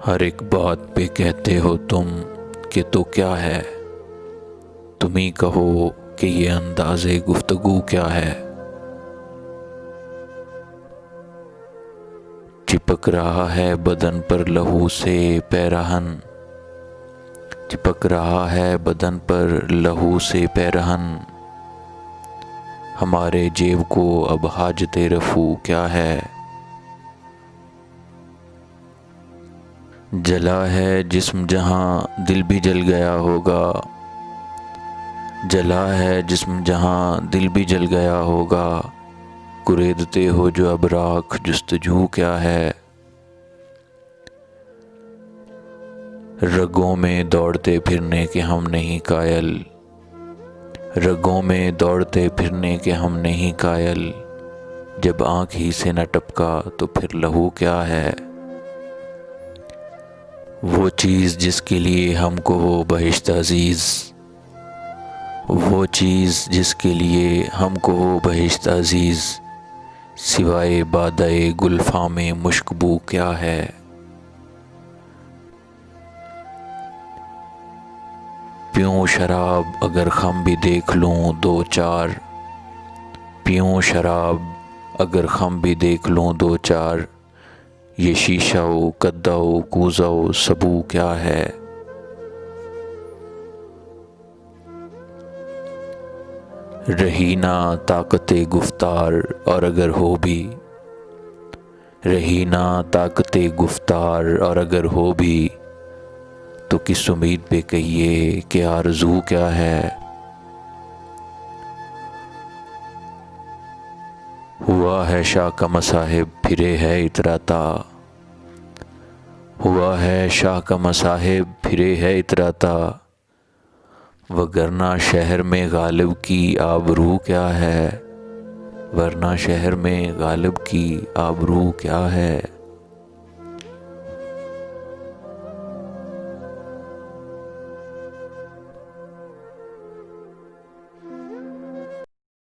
ہر ایک بات پہ کہتے ہو تم کہ تو کیا ہے، تم ہی کہو کہ یہ انداز گفتگو کیا ہے۔ چپک رہا ہے بدن پر لہو سے پیرہن، چپک رہا ہے بدن پر لہو سے پیرہن، ہمارے جیب کو اب حاجت رفو کیا ہے۔ جلا ہے جسم جہاں دل بھی جل گیا ہوگا، جلا ہے جسم جہاں دل بھی جل گیا ہوگا، کریدتے ہو جو اب راکھ جستجو کیا ہے۔ رگوں میں دوڑتے پھرنے کے ہم نہیں قائل، رگوں میں دوڑتے پھرنے کے ہم نہیں قائل، جب آنکھ ہی سے نہ ٹپکا تو پھر لہو کیا ہے۔ وہ چیز جس کے لیے ہم کو ہو بہشت عزیز، وہ چیز جس کے لیے ہم کو ہو بہشت عزیز، سوائے بادۂ گلفام مشک بو کیا ہے۔ پیوں شراب اگر خم بھی دیکھ لوں دو چار، پیوں شراب اگر خم بھی دیکھ لوں دو چار، یہ شیشہ و کدہ و کوزہ و سبو کیا ہے۔ رہی نہ طاقت گفتار اور اگر ہو بھی، رہی نہ طاقت گفتار اور اگر ہو بھی، تو کس امید پہ کہیے کہ آرزو کیا ہے۔ ہوا ہے شاہ کا مصاحب پھرے ہے اتراتا، ہوا ہے شاہ کا مصاحب پھرے ہے اتراتا، وگرنہ شہر میں غالب کی آبرو کیا ہے، ورنہ شہر میں غالب کی آبرو کیا ہے۔